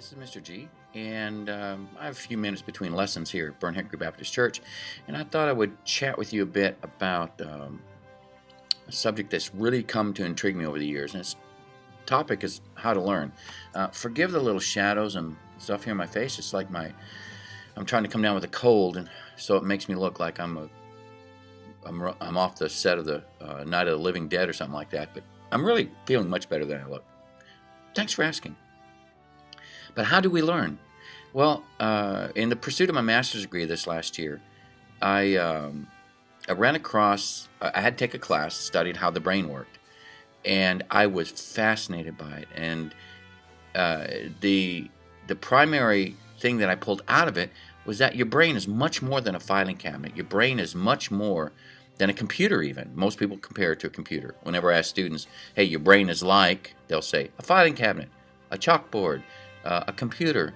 this is Mr. G, and I have a few minutes between lessons here at Burn Hickory Baptist Church, and I thought I would chat with you a bit about a subject that's really come to intrigue me over the years, and its topic is how to learn. Forgive the little shadows and stuff here in my face. It's like I'm trying to come down with a cold, and so it makes me look like I'm off the set of the Night of the Living Dead or something like that, but I'm really feeling much better than I look. Thanks for asking. But how do we learn? Well, in the pursuit of my master's degree this last year, I ran across, I had to take a class, studied how the brain worked, and I was fascinated by it. And the primary thing that I pulled out of it was that your brain is much more than a filing cabinet. Your brain is much more than a computer even. Most people compare it to a computer. Whenever I ask students, hey, your brain is like, they'll say, a filing cabinet, a chalkboard, a computer.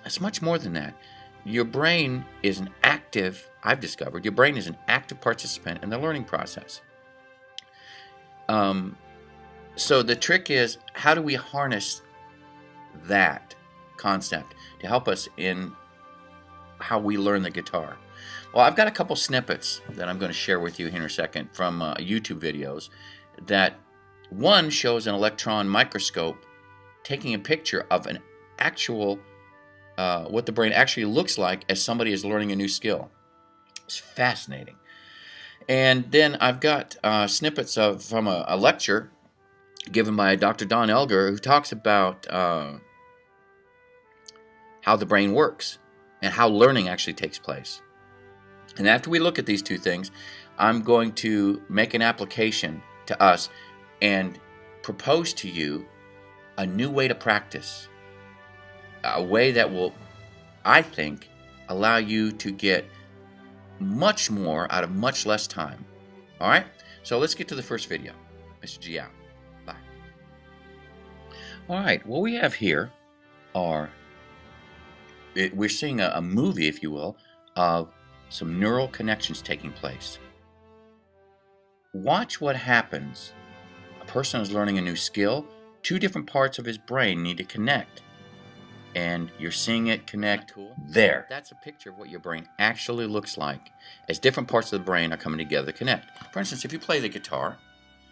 It's much more than that. Your brain is an active, I've discovered, your brain is an active participant in the learning process. So the trick is, how do we harness that concept to help us in how we learn the guitar? Well, I've got a couple snippets that I'm going to share with you here in a second from YouTube videos. That one shows an electron microscope taking a picture of an actual, what the brain actually looks like as somebody is learning a new skill. It's fascinating. And then I've got snippets from a lecture given by Dr. Don Elgar, who talks about how the brain works and how learning actually takes place. And after we look at these two things, I'm going to make an application to us and propose to you a new way to practice, a way that will, I think, allow you to get much more out of much less time. All right? So let's get to the first video. Mr. G out. Bye. All right. What we have here are, we're seeing a movie, if you will, of some neural connections taking place. Watch what happens. A person is learning a new skill. Two different parts of his brain need to connect. And you're seeing it connect there. That's a picture of what your brain actually looks like as different parts of the brain are coming together to connect. For instance, if you play the guitar,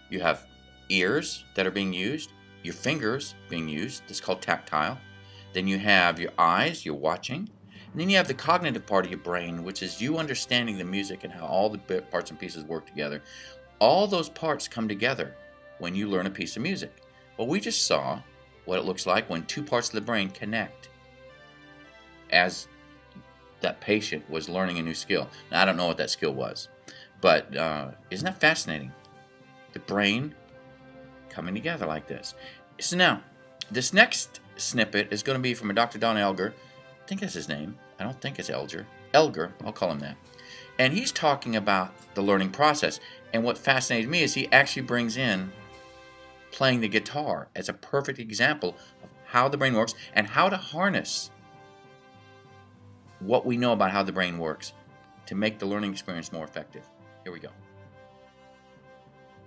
you have ears that are being used, your fingers being used. This is called tactile. Then you have your eyes, you're watching. And then you have the cognitive part of your brain, which is you understanding the music and how all the parts and pieces work together. All those parts come together when you learn a piece of music. Well, we just saw what it looks like when two parts of the brain connect as that patient was learning a new skill. Now, I don't know what that skill was, but isn't that fascinating? The brain coming together like this. So now, this next snippet is going to be from a Dr. Don Elgar. I think that's his name. I don't think it's Elgar. Elgar, I'll call him that. And he's talking about the learning process. And what fascinates me is he actually brings in playing the guitar as a perfect example of how the brain works and how to harness what we know about how the brain works to make the learning experience more effective. Here we go.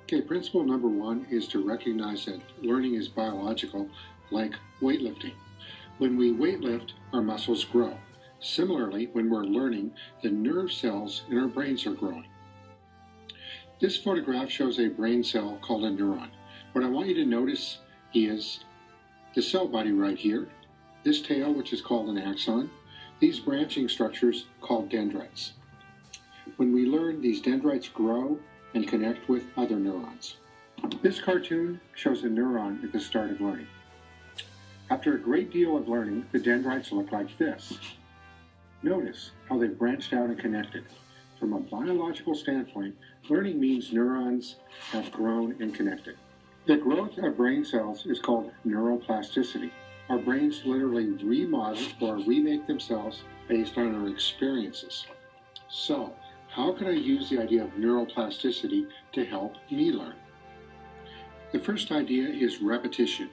Okay, principle number one is to recognize that learning is biological, like weightlifting. When we weightlift, our muscles grow. Similarly, when we're learning, the nerve cells in our brains are growing. This photograph shows a brain cell called a neuron. What I want you to notice is the cell body right here, this tail, which is called an axon, these branching structures called dendrites. When we learn, these dendrites grow and connect with other neurons. This cartoon shows a neuron at the start of learning. After a great deal of learning, the dendrites look like this. Notice how they've branched out and connected. From a biological standpoint, learning means neurons have grown and connected. The growth of brain cells is called neuroplasticity. Our brains literally remodel or remake themselves based on our experiences. So, how can I use the idea of neuroplasticity to help me learn? The first idea is repetition.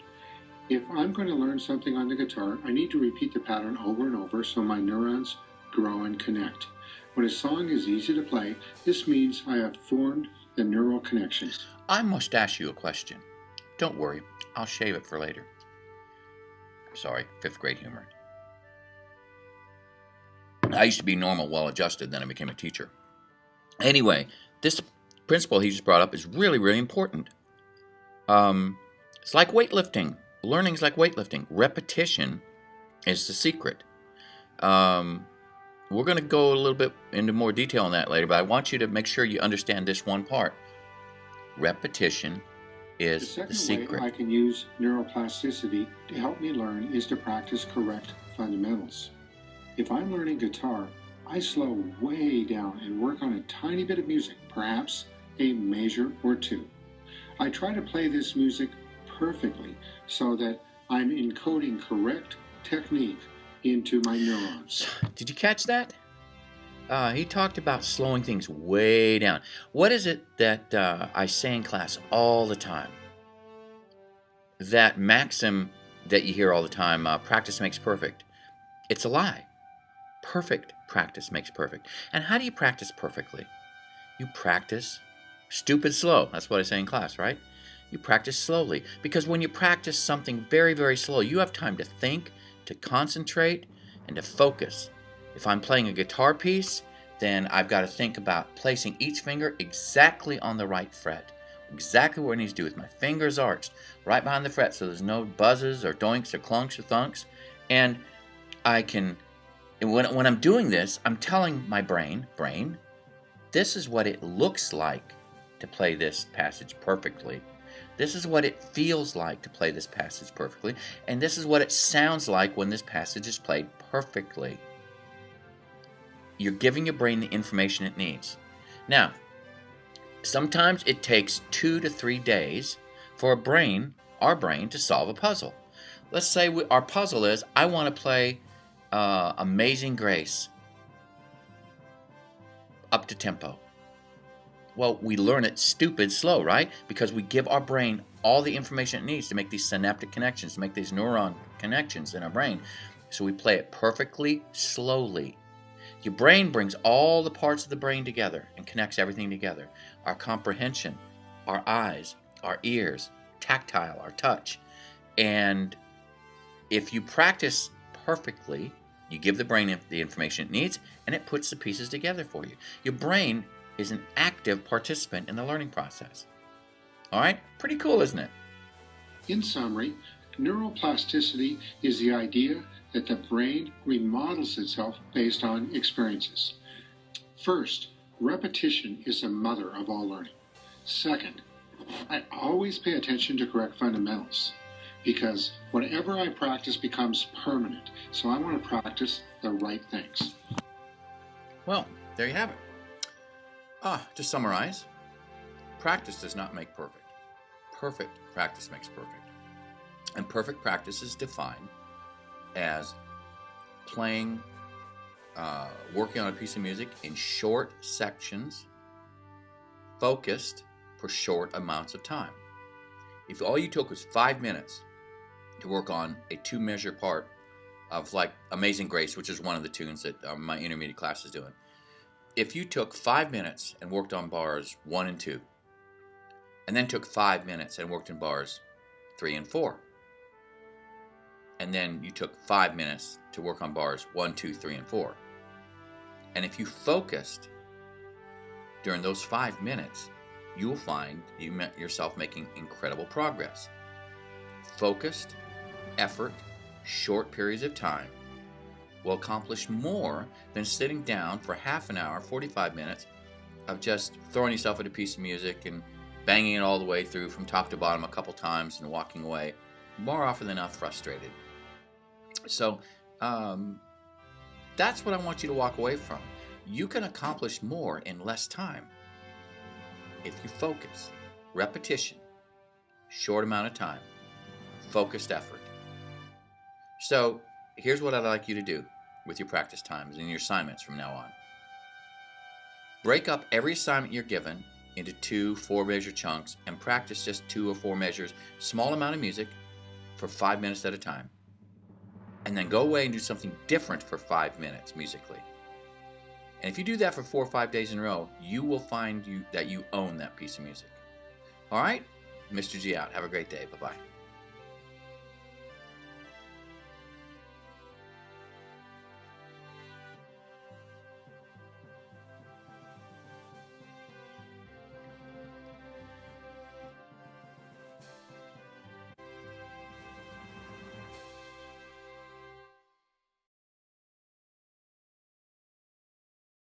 If I'm going to learn something on the guitar, I need to repeat the pattern over and over so my neurons grow and connect. When a song is easy to play, this means I have formed the neural connections. I must ask you a question. Don't worry, I'll shave it for later. Sorry, 5th grade humor. I used to be normal, well-adjusted, then I became a teacher. Anyway, this principle he just brought up is really, really important. It's like weightlifting. Learning is like weightlifting. Repetition is the secret. We're going to go a little bit into more detail on that later, but I want you to make sure you understand this one part. Repetition is the secret. The second way I can use neuroplasticity to help me learn is to practice correct fundamentals. If I'm learning guitar, I slow way down and work on a tiny bit of music, perhaps a measure or two. I try to play this music perfectly so that I'm encoding correct technique into my neurons. Did you catch that? He talked about slowing things way down. What is it that I say in class all the time? That maxim that you hear all the time, practice makes perfect. It's a lie. Perfect practice makes perfect. And how do you practice perfectly? You practice stupid slow. That's what I say in class, right? You practice slowly. Because when you practice something very, very slow, you have time to think, to concentrate, and to focus. If I'm playing a guitar piece, then I've got to think about placing each finger exactly on the right fret. Exactly where it needs to do with my fingers arched, right behind the fret, so there's no buzzes or doinks or clunks or thunks. And I can, when I'm doing this, I'm telling my brain, this is what it looks like to play this passage perfectly. This is what it feels like to play this passage perfectly. And this is what it sounds like when this passage is played perfectly. You're giving your brain the information it needs. Now, sometimes it takes 2 to 3 days for our brain to solve a puzzle. Let's say our puzzle is, I want to play Amazing Grace up to tempo. Well, we learn it stupid slow, right? Because we give our brain all the information it needs to make these synaptic connections, to make these neuron connections in our brain. So we play it perfectly slowly. Your brain brings all the parts of the brain together and connects everything together. Our comprehension, our eyes, our ears, tactile, our touch. And if you practice perfectly, you give the brain the information it needs, and it puts the pieces together for you. Your brain is an active participant in the learning process. All right? Pretty cool, isn't it? In summary, neuroplasticity is the idea that the brain remodels itself based on experiences. First, repetition is the mother of all learning. Second, I always pay attention to correct fundamentals because whatever I practice becomes permanent. So I want to practice the right things. Well, there you have it. To summarize, practice does not make perfect. Perfect practice makes perfect. And perfect practice is defined as playing, working on a piece of music in short sections, focused for short amounts of time. If all you took was 5 minutes to work on a 2-measure part of like Amazing Grace, which is one of the tunes that my intermediate class is doing. If you took 5 minutes and worked on bars 1 and 2, and then took 5 minutes and worked in bars 3 and 4, and then you took 5 minutes to work on bars 1, 2, 3, and 4, and if you focused during those 5 minutes, you will find yourself making incredible progress. Focused effort, short periods of time, will accomplish more than sitting down for half an hour, 45 minutes, of just throwing yourself at a piece of music and banging it all the way through from top to bottom a couple times and walking away, more often than not frustrated. So that's what I want you to walk away from. You can accomplish more in less time if you focus. Repetition, short amount of time, focused effort. So here's what I'd like you to do with your practice times and your assignments from now on. Break up every assignment you're given into 2 4-measure chunks and practice just 2 or 4 measures, small amount of music for 5 minutes at a time. And then go away and do something different for 5 minutes musically. And if you do that for 4 or 5 days in a row, you will find that you own that piece of music. All right? Mr. G out. Have a great day. Bye-bye.